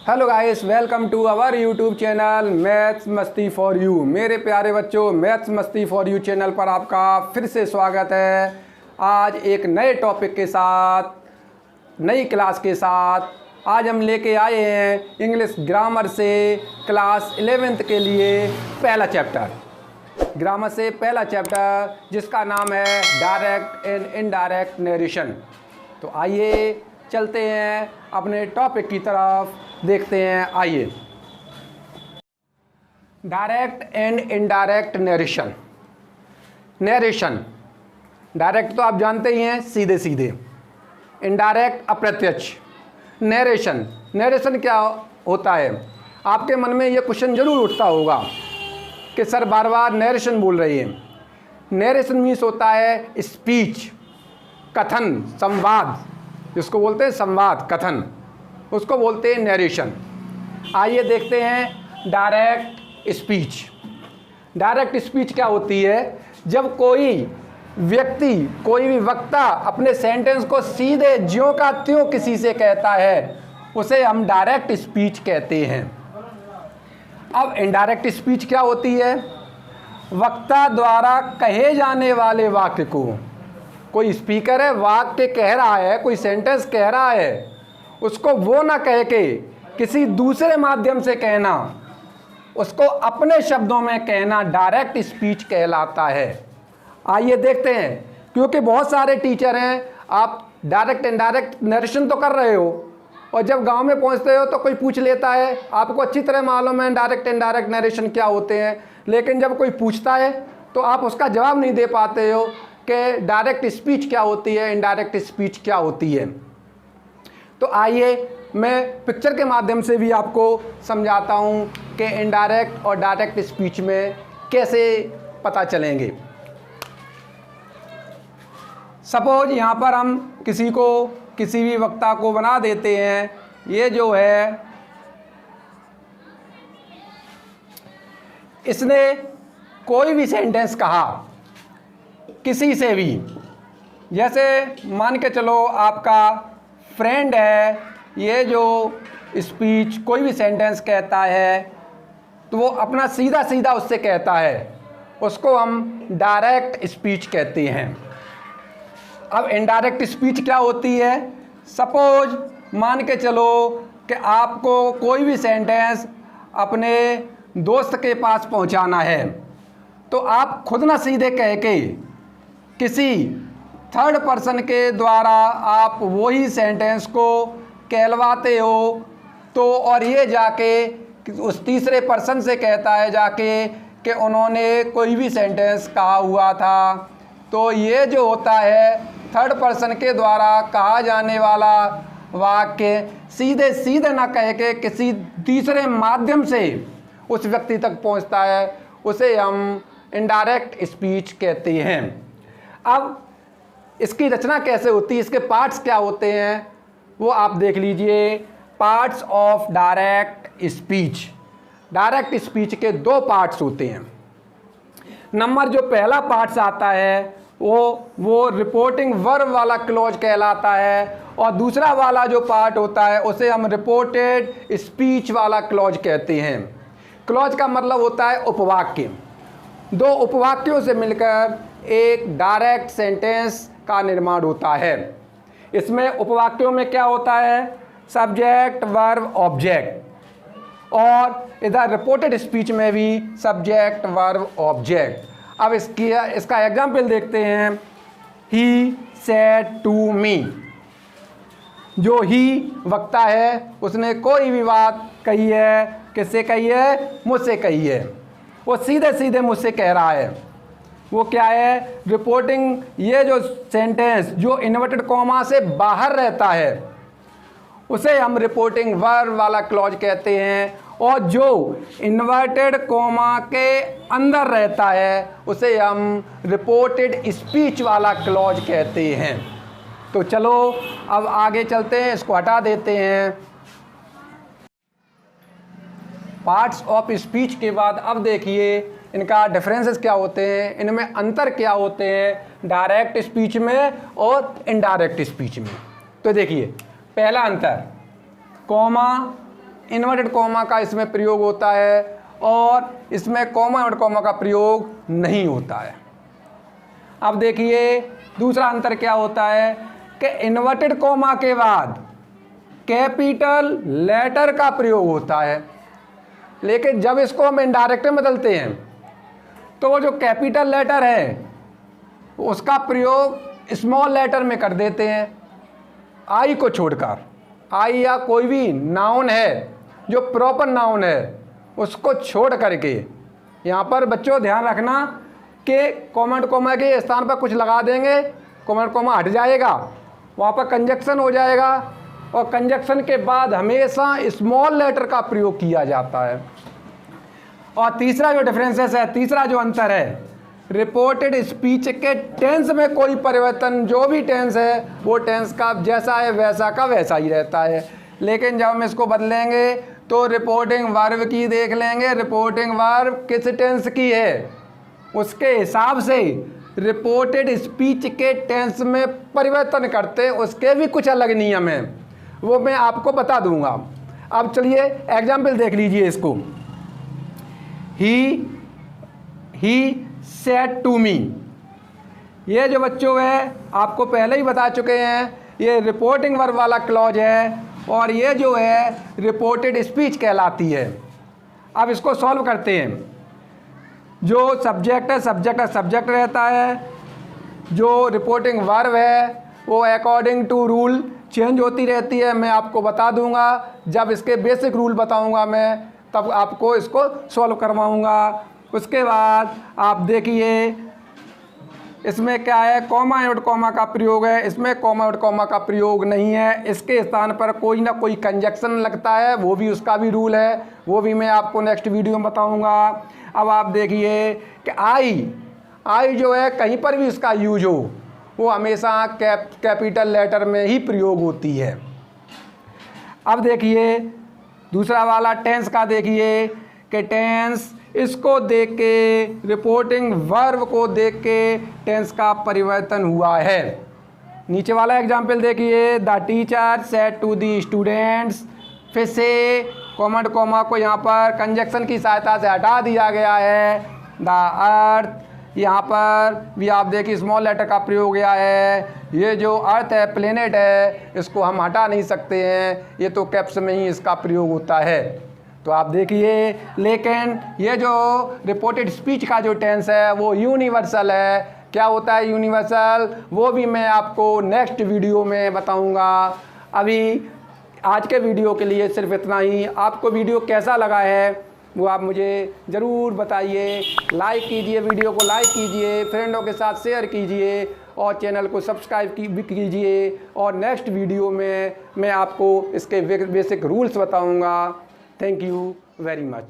Hello guys, welcome to our YouTube channel maths Masti for you. मेरे प्यारे बच्चों, maths Masti for you channel पर आपका फिर से स्वागत है। आज एक नए टॉपिक के साथ, नई क्लास के साथ आज हम लेके आए हैं इंग्लिश ग्रामर से क्लास 11th के लिए पहला चैप्टर, ग्रामर से पहला चैप्टर जिसका नाम है डायरेक्ट एंड इनडायरेक्ट नरेशन। तो आइए चलते हैं अपने टॉपिक की तरफ, देखते हैं। आइए, direct and indirect narration. Narration direct तो आप जानते ही हैं, सीधे सीधे। इनडायरेक्ट अप्रत्यक्ष। नरेशन, नरेशन क्या होता है? आपके मन में ये क्वेश्चन जरूर उठता होगा कि सर बार बार नरेशन बोल रही है। नरेशन मीन्स होता है स्पीच, कथन, संवाद, जिसको बोलते हैं संवाद, कथन, उसको बोलते हैं नरेशन। आइए देखते हैं डायरेक्ट स्पीच। डायरेक्ट स्पीच क्या होती है? जब कोई व्यक्ति, कोई भी वक्ता अपने सेंटेंस को सीधे ज्यों का त्यों किसी से कहता है, उसे हम डायरेक्ट स्पीच कहते हैं। अब इनडायरेक्ट स्पीच क्या होती है? वक्ता द्वारा कहे जाने वाले वाक्य को, कोई स्पीकर है, वाक्य कह रहा है, कोई सेंटेंस कह रहा है, उसको वो ना कह के किसी दूसरे माध्यम से कहना, उसको अपने शब्दों में कहना डायरेक्ट स्पीच कहलाता है। आइए देखते हैं, क्योंकि बहुत सारे टीचर हैं, आप डायरेक्ट इनडायरेक्ट नरेशन तो कर रहे हो और जब गांव में पहुंचते हो तो कोई पूछ लेता है, आपको अच्छी तरह मालूम है डायरेक्ट इनडायरेक्ट नरेशन क्या होते हैं, लेकिन जब कोई पूछता है तो आप उसका जवाब नहीं दे पाते हो कि डायरेक्ट स्पीच क्या होती है, इनडायरेक्ट स्पीच क्या होती है। तो आइए मैं पिक्चर के माध्यम से भी आपको समझाता हूँ कि इनडायरेक्ट और डायरेक्ट स्पीच में कैसे पता चलेंगे। सपोज यहाँ पर हम किसी को, किसी भी वक्ता को बना देते हैं, ये जो है इसने कोई भी सेंटेंस कहा किसी से भी, जैसे मान के चलो आपका फ्रेंड है, ये जो स्पीच कोई भी सेंटेंस कहता है तो वो अपना सीधा सीधा उससे कहता है, उसको हम डायरेक्ट स्पीच कहते हैं। अब इनडायरेक्ट स्पीच क्या होती है? सपोज मान के चलो कि आपको कोई भी सेंटेंस अपने दोस्त के पास पहुंचाना है, तो आप खुद ना सीधे कह के किसी थर्ड पर्सन के द्वारा आप वही सेंटेंस को कहलवाते हो, तो और ये जाके उस तीसरे पर्सन से कहता है जाके कि उन्होंने कोई भी सेंटेंस कहा हुआ था। तो ये जो होता है थर्ड पर्सन के द्वारा कहा जाने वाला वाक्य सीधे सीधे ना कह के किसी तीसरे माध्यम से उस व्यक्ति तक पहुंचता है, उसे हम इनडायरेक्ट स्पीच कहते हैं। अब इसकी रचना कैसे होती है, इसके पार्ट्स क्या होते हैं, वो आप देख लीजिए। Parts of direct speech. Direct speech के दो पार्ट्स होते हैं। नंबर जो पहला पार्ट्स आता है वो रिपोर्टिंग वर्ब वाला क्लॉज कहलाता है, और दूसरा वाला जो पार्ट होता है उसे हम रिपोर्टेड स्पीच वाला क्लॉज कहते हैं। क्लॉज का मतलब होता है उपवाक्य। दो उपवाक्यों से मिलकर एक डायरेक्ट सेंटेंस का निर्माण होता है। इसमें उपवाक्यों में क्या होता है? सब्जेक्ट, वर्ब, ऑब्जेक्ट, और इधर रिपोर्टेड स्पीच में भी सब्जेक्ट, वर्ब, ऑब्जेक्ट। अब इसका एग्जाम्पल देखते हैं। He said to me. जो ही वक्ता है उसने कोई भी बात कही है, किससे कही है? मुझसे कही है। वो सीधे सीधे मुझसे कह रहा है। वो क्या है? रिपोर्टिंग। ये जो सेंटेंस जो इन्वर्टेड कॉमा से बाहर रहता है उसे हम रिपोर्टिंग वर्ब वाला क्लॉज कहते हैं, और जो इन्वर्टेड कॉमा के अंदर रहता है उसे हम रिपोर्टेड स्पीच वाला क्लॉज कहते हैं। तो चलो अब आगे चलते हैं, इसको हटा देते हैं। पार्ट्स ऑफ स्पीच के बाद अब देखिए इनका डिफरेंसेस क्या होते हैं, इनमें अंतर क्या होते हैं डायरेक्ट स्पीच में और इनडायरेक्ट स्पीच में। तो देखिए पहला अंतर, कॉमा इन्वर्टेड कॉमा का इसमें प्रयोग होता है और इसमें कॉमा और कॉमा का प्रयोग नहीं होता है। अब देखिए दूसरा अंतर क्या होता है कि इन्वर्टेड कॉमा के बाद कैपिटल लेटर का प्रयोग होता है, लेकिन जब इसको हम इनडायरेक्ट में बदलते हैं तो वो जो कैपिटल लेटर है उसका प्रयोग स्मॉल लेटर में कर देते हैं, आई को छोड़कर। आई या कोई भी नाउन है जो प्रॉपर नाउन है उसको छोड़ करके। यहाँ पर बच्चों ध्यान रखना कि कॉमा कॉमा के स्थान पर कुछ लगा देंगे, कॉमा कॉमा हट जाएगा, वहाँ पर कंजक्शन हो जाएगा और कंजक्शन के बाद हमेशा स्मॉल लेटर का प्रयोग किया जाता है। और तीसरा जो डिफरेंसेस है, तीसरा जो अंतर है, रिपोर्टेड स्पीच के टेंस में कोई परिवर्तन, जो भी टेंस है वो टेंस का जैसा है वैसा का वैसा ही रहता है। लेकिन जब हम इसको बदलेंगे तो रिपोर्टिंग वर्ब की देख लेंगे, रिपोर्टिंग वर्ब किस टेंस की है उसके हिसाब से रिपोर्टेड स्पीच के टेंस में परिवर्तन करते, उसके भी कुछ अलग नियम हैं, वो मैं आपको बता दूंगा। अब चलिए एग्जाम्पल देख लीजिए इसको। ही सेड टू मी, ये जो बच्चों है आपको पहले ही बता चुके हैं, ये रिपोर्टिंग वर्ब वाला क्लॉज है और ये जो है रिपोर्टेड स्पीच कहलाती है। अब इसको सॉल्व करते हैं। जो सब्जेक्ट है सब्जेक्ट रहता है, जो रिपोर्टिंग वर्ब है वो अकॉर्डिंग टू रूल चेंज होती रहती है। मैं आपको बता दूंगा, जब इसके बेसिक रूल बताऊंगा मैं तब आपको इसको सॉल्व करवाऊंगा। उसके बाद आप देखिए इसमें क्या है, कॉमा और कॉमा का प्रयोग है, इसमें कॉमा और कॉमा का प्रयोग नहीं है। इसके स्थान पर कोई ना कोई कंजक्शन लगता है, वो भी उसका भी रूल है, वो भी मैं आपको नेक्स्ट वीडियो में बताऊंगा। अब आप देखिए कि आई जो है कहीं पर भी इसका यूज हो वो हमेशा कैपिटल लेटर में ही प्रयोग होती है। अब देखिए दूसरा वाला टेंस का देखिए कि टेंस, इसको देख के रिपोर्टिंग वर्ब को देख के टेंस का परिवर्तन हुआ है। नीचे वाला एग्जाम्पल देखिए, the teacher said to the students, फिर से कॉमा कॉमा को यहाँ पर कंजक्शन की सहायता से हटा दिया गया है। द अर्थ, यहाँ पर भी आप देखिए स्मॉल लेटर का प्रयोग गया है। ये जो अर्थ है, प्लेनेट है, इसको हम हटा नहीं सकते हैं, ये तो कैप्स में ही इसका प्रयोग होता है। तो आप देखिए, लेकिन ये जो रिपोर्टेड स्पीच का जो टेंस है वो यूनिवर्सल है। क्या होता है यूनिवर्सल, वो भी मैं आपको नेक्स्ट वीडियो में बताऊंगा। अभी आज के वीडियो के लिए सिर्फ इतना ही। आपको वीडियो कैसा लगा है वो आप मुझे ज़रूर बताइए। लाइक कीजिए, वीडियो को लाइक कीजिए, फ्रेंडों के साथ शेयर कीजिए और चैनल को सब्सक्राइब भी कीजिए। और नेक्स्ट वीडियो में मैं आपको इसके बेसिक रूल्स बताऊंगा। Thank you very much.